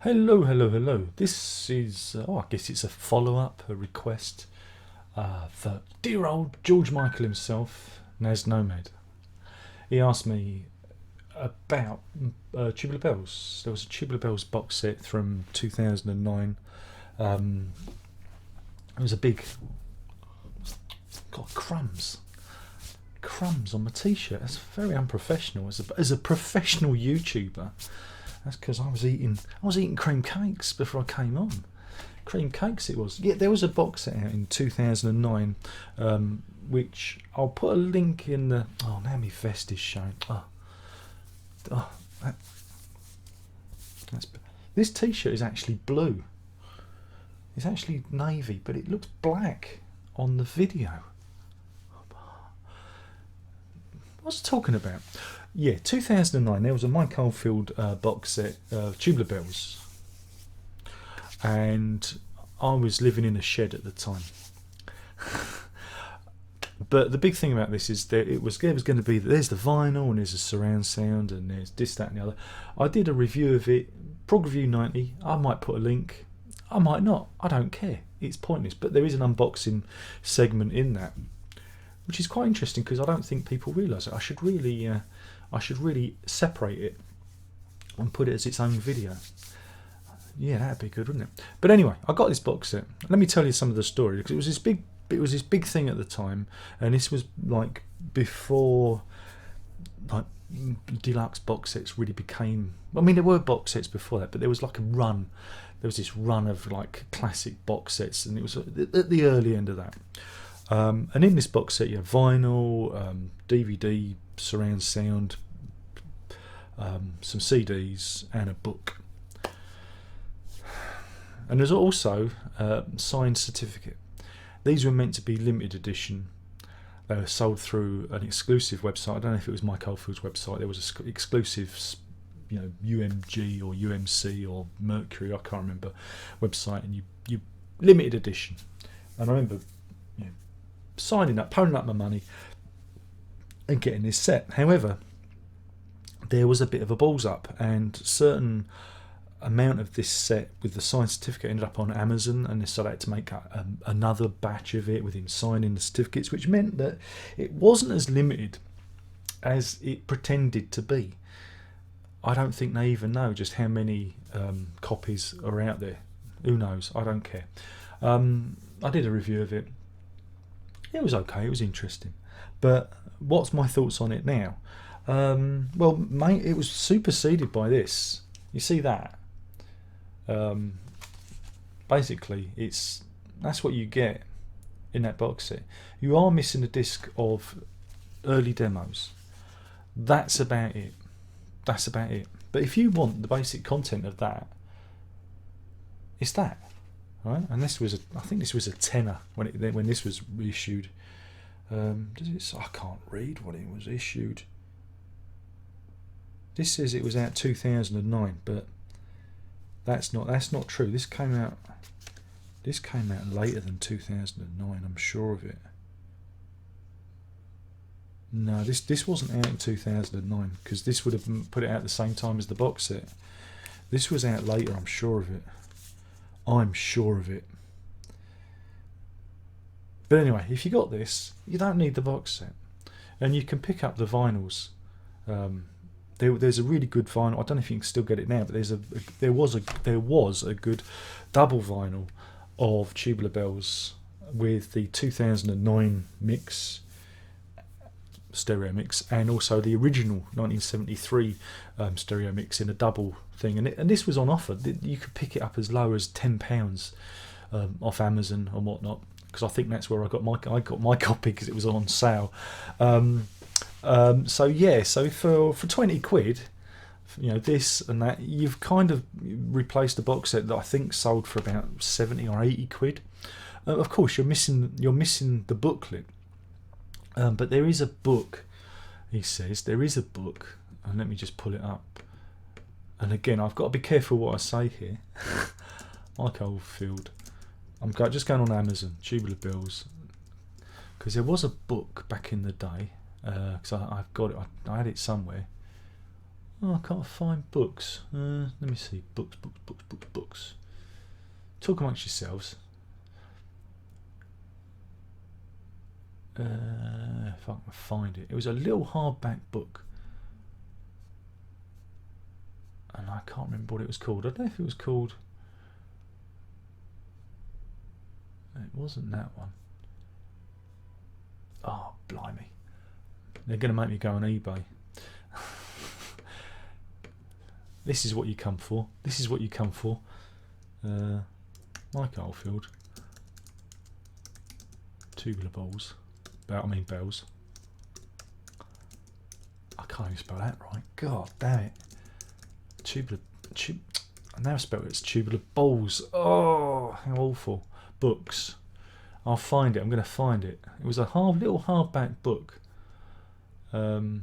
Hello, hello, hello. This is, I guess it's a follow-up, a request for dear old George Michael himself, Naz Nomad. He asked me about Tubular Bells. There was a Tubular Bells box set from 2009. It was a big, got crumbs on my t-shirt. That's very unprofessional. As a professional YouTuber, that's because I was eating cream cakes before I came on. Cream cakes it was. Yeah, there was a box set out in 2009, which I'll put a link in the. Oh, now my vest is showing. Oh, this t-shirt is actually blue. It's actually navy, but it looks black on the video. What was I talking about? Yeah, 2009. There was a Mike Oldfield box set, Tubular Bells, and I was living in a shed at the time. But the big thing about this is that there was going to be, there's the vinyl and there's a surround sound and there's this, that, and the other. I did a review of it, Prog Review 90. I might put a link, I might not. I don't care. It's pointless. But there is an unboxing segment in that, which is quite interesting because I don't think people realise it. I should really separate it and put it as its own video. Yeah, that'd be good, wouldn't it? But anyway, I got this box set. Let me tell you some of the story because it was this big thing at the time, and this was like before like deluxe box sets really became. I mean, there were box sets before that, but there was like a run. There was this run of like classic box sets, and it was at the early end of that. And in this box set, you have vinyl, DVD, surround sound, some CDs, and a book. And there's also a signed certificate. These were meant to be limited edition. They were sold through an exclusive website. I don't know if it was Mike Oldfield's website. There was an exclusive, UMG or UMC or Mercury, I can't remember, website, and you limited edition. And I remember signing up, ponying up my money and getting this set. However, there was a bit of a balls up, and certain amount of this set with the signed certificate ended up on Amazon, and they started to make another batch of it with him signing the certificates, which meant that it wasn't as limited as it pretended to be. I don't think they even know just how many copies are out there. Who knows? I don't care. I did a review of it. It was okay, it was interesting. But what's my thoughts on it now? Well, mate, it was superseded by this. You see that? Basically, that's what you get in that box set. You are missing a disc of early demos. That's about it. But if you want the basic content of that, it's that. Right? And I think this was a tenner when this was reissued. I can't read what it was issued. This says it was out 2009, but that's not true. This came out later than 2009. I'm sure of it. No, this wasn't out in 2009 because this would have put it out at the same time as the box set. This was out later. I'm sure of it. But anyway, if you got this, you don't need the box set, and you can pick up the vinyls. There's a really good vinyl. I don't know if you can still get it now, but there was a good double vinyl of Tubular Bells with the 2009 mix, stereo mix, and also the original 1973 stereo mix in a double thing. And this was on offer. You could pick it up as low as £10 off Amazon and whatnot, because I think that's where I got my copy because it was on sale. So for 20 quid, this and that, you've kind of replaced a box set that I think sold for about 70 or 80 quid. Of course, you're missing the booklet, but there is a book. He says there is a book, and let me just pull it up. And again, I've got to be careful what I say here. Mike Oldfield. I'm just going on Amazon, Tubular Bells, because there was a book back in the day. Because I've got it, I had it somewhere. Oh, I can't find books. Let me see. Books. Talk amongst yourselves. If I can find it. It was a little hardback book. And I can't remember what it was called. I don't know if it was called... It wasn't that one. Oh, blimey. They're going to make me go on eBay. This is what you come for. This is what you come for. Mike Oldfield. Tubular bells. Bells. I can't even spell that right. God damn it. I now spell it's tubular balls. Oh, how awful. Books. I'll find it. I'm going to find it. It was a little hardback book. I'll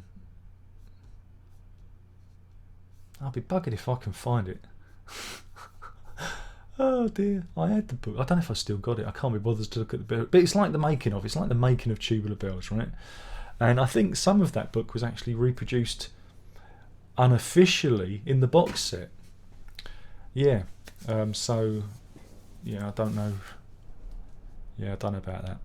be buggered if I can find it. Oh dear, I had the book. I don't know if I still got it. I can't be bothered to look at the book. But it's like the making of. It's like the making of Tubular Bells, right? And I think some of that book was actually reproduced unofficially in the box set. Yeah. So, yeah, I don't know. Yeah, I don't know about that.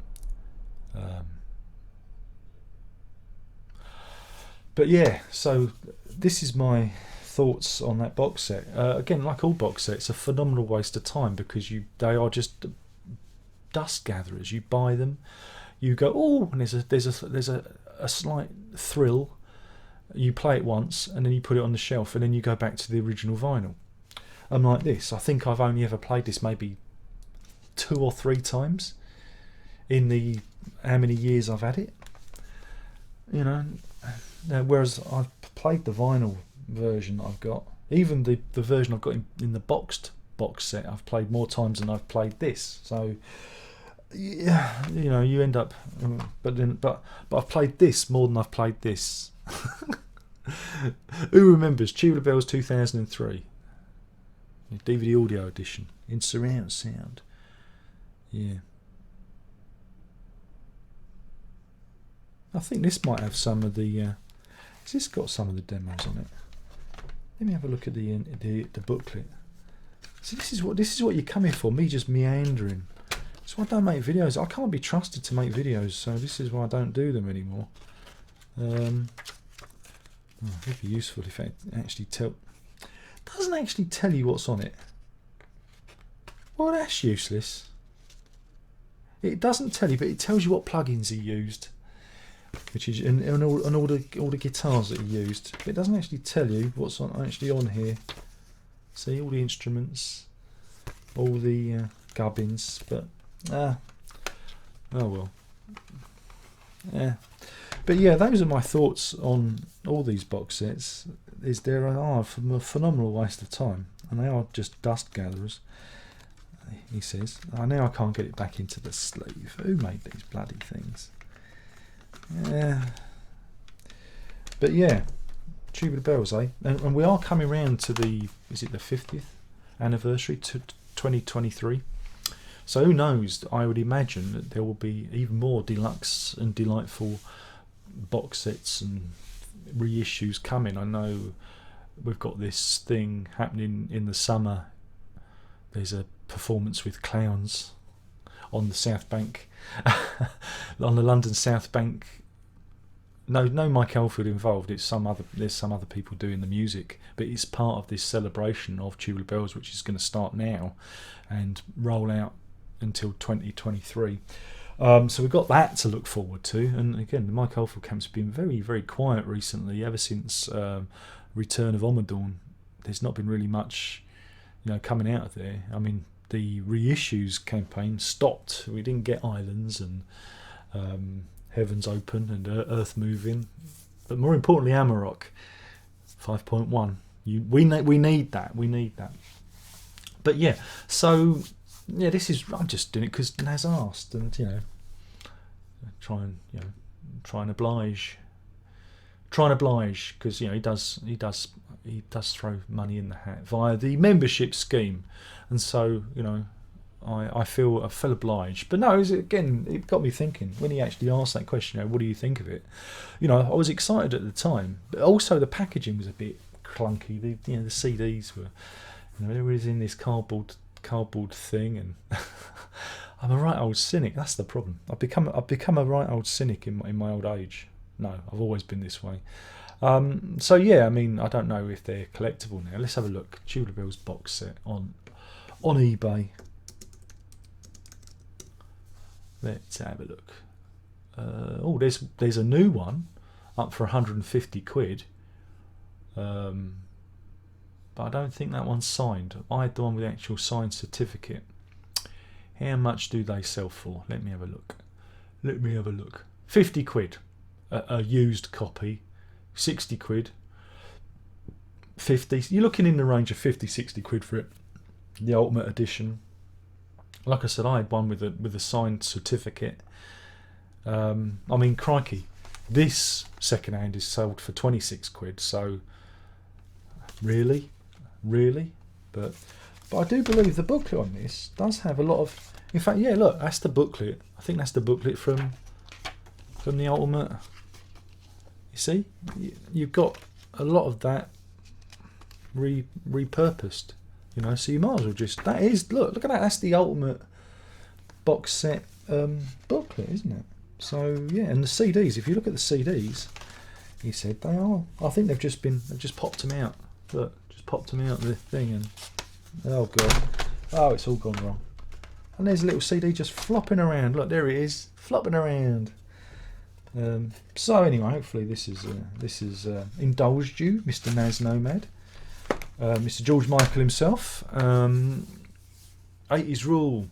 But yeah, so this is my thoughts on that box set. Again, like all box sets, a phenomenal waste of time because they are just dust gatherers. You buy them, you go, oh, and there's a slight thrill. You play it once, and then you put it on the shelf, and then you go back to the original vinyl. I'm like this. I think I've only ever played this maybe 2 or 3 times in the how many years I've had it. You know, whereas I've played the vinyl version I've got, even the version I've got in the boxed box set, I've played more times than I've played this. So yeah, you know, you end up, but I've played this more than I've played this. Who remembers Tubular Bells 2003 DVD audio edition in surround sound? Yeah, I think this might have some of the has this got some of the demos on it? Let me have a look at the booklet. So this is what you're coming for, me just meandering. So I don't make videos. I can't be trusted to make videos, so this is why I don't do them anymore. It'd be useful if it actually doesn't actually tell you what's on it. Well, that's useless. It doesn't tell you, but it tells you what plugins he used, which is and all the guitars that he used. But it doesn't actually tell you what's actually on here. See all the instruments, all the gubbins, but oh well. Yeah. But yeah, those are my thoughts on all these box sets. There are a phenomenal waste of time, and they are just dust gatherers. He says, now I can't get it back into the sleeve. Who made these bloody things? Yeah. But yeah, Tubular Bells, eh? And we are coming round to is it the 50th anniversary to 2023? So who knows? I would imagine that there will be even more deluxe and delightful box sets and reissues coming. I know we've got this thing happening in the summer. There's a performance with clowns on the South Bank, on the London South Bank. No Mike Oldfield involved. There's some other people doing the music, but it's part of this celebration of Tubular Bells, which is going to start now and roll out until 2023. So we've got that to look forward to. And again, the Mike Oldfield camp's been very, very quiet recently. Ever since Return of Omadorn, there's not been really much, coming out of there. I mean, the reissues campaign stopped. We didn't get Islands and Heaven's Open and Earth Moving, but more importantly, Amarok 5.1. We need that. We need that. But yeah, so. Yeah, I'm just doing it because Naz asked, and try and oblige because he does throw money in the hat via the membership scheme, and so I feel obliged. But no, it got me thinking when he actually asked that question. What do you think of it? I was excited at the time, but also the packaging was a bit clunky. The CDs were, they were in this cardboard thing, and I'm a right old cynic. That's the problem. I've become a right old cynic in my old age. No, I've always been this way. So yeah, I mean, I don't know if they're collectible now. Let's have a look. Tubular Bells box set on eBay. Let's have a look. Oh, there's a new one up for 150 quid. But I don't think that one's signed. I had the one with the actual signed certificate. How much do they sell for? Let me have a look. 50 quid. A used copy. 60 quid. 50. You're looking in the range of 50, 60 quid for it. The Ultimate Edition. Like I said, I had one with a signed certificate. I mean, crikey. This second hand is sold for 26 quid. So, really? But I do believe the booklet on this does have a lot of. In fact, yeah, look, that's the booklet. I think that's the booklet from the Ultimate. You see, you've got a lot of that repurposed. So you might as well just. That is look at that. That's the Ultimate box set booklet, isn't it? So yeah, and the CDs. If you look at the CDs, he said they are. I think they've just popped them out. Look, just popped them out of the thing, and oh god, oh, it's all gone wrong. And there's a little CD just flopping around. Look, there it is, flopping around. So anyway, hopefully this is indulged you, Mr. Naz Nomad, Mr. George Michael himself. 80s rule.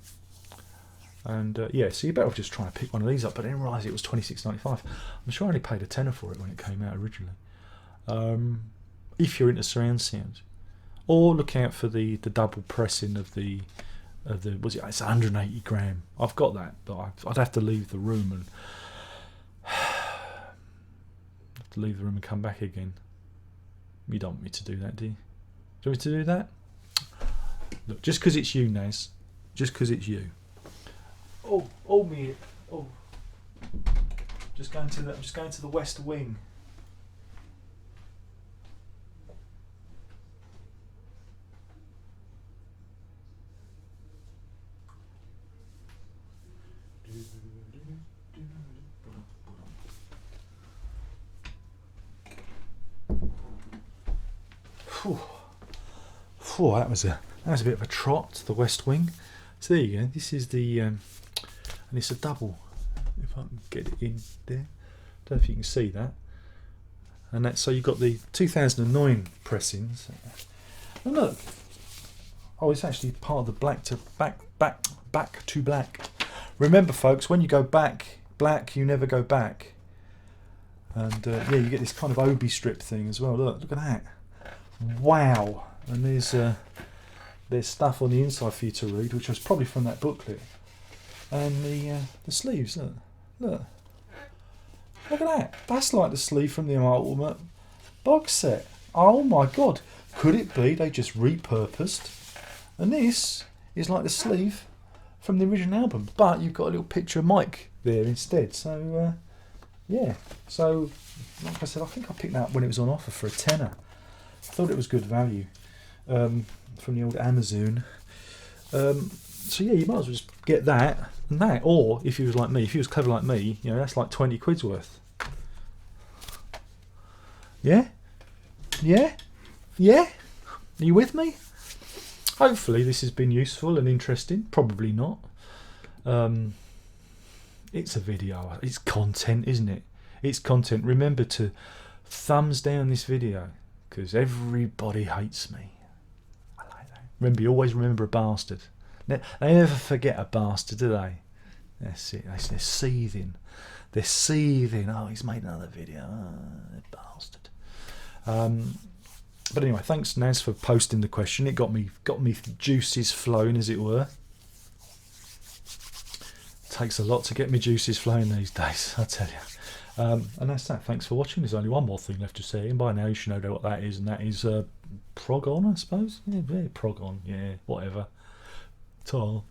And yeah, so you better just try and pick one of these up. But I didn't realise it was $26.95. I'm sure I only paid a tenner for it when it came out originally. If you're into surround sound, or look out for the double pressing of the it's 180 gram. I've got that, but I'd have to leave the room and come back again. You don't want me to do that, do you? Do you want me to do that? Look, just because it's you, Naz. Just because it's you. Oh me. Oh. I'm just going to the West Wing. That was a bit of a trot to the West Wing. So there you go. This is the and it's a double. If I can get it in there, don't know if you can see that. And that's so you've got the 2009 pressings. And look, oh, it's actually part of the back to black. Remember, folks, when you go back black, you never go back. And yeah, you get this kind of obi strip thing as well. Look at that. Wow. And there's stuff on the inside for you to read, which was probably from that booklet. And the sleeves, look at that. That's like the sleeve from the Ultimate box set. Oh my god, could it be they just repurposed? And this is like the sleeve from the original album, but you've got a little picture of Mike there instead. So yeah, so like I said, I think I picked that up when it was on offer for a tenner. I thought it was good value. From the old Amazon. So yeah, you might as well just get that and that, or if you was like me, if you was clever like me, that's like 20 quid's worth. Yeah? Are you with me? Hopefully this has been useful and interesting. Probably not. It's a video. It's content, isn't it? It's content. Remember to thumbs down this video, because everybody hates me. Remember, you always remember a bastard. They never forget a bastard, do they? That's it. They're seething. They're seething. Oh, he's made another video. Oh, bastard. But anyway, thanks, Naz, for posting the question. It got me juices flowing, as it were. It takes a lot to get me juices flowing these days, I tell you. And that's that. Thanks for watching. There's only one more thing left to say, and by now you should know what that is, and that is prog on, I suppose. Yeah, prog on. Yeah, whatever. Ta.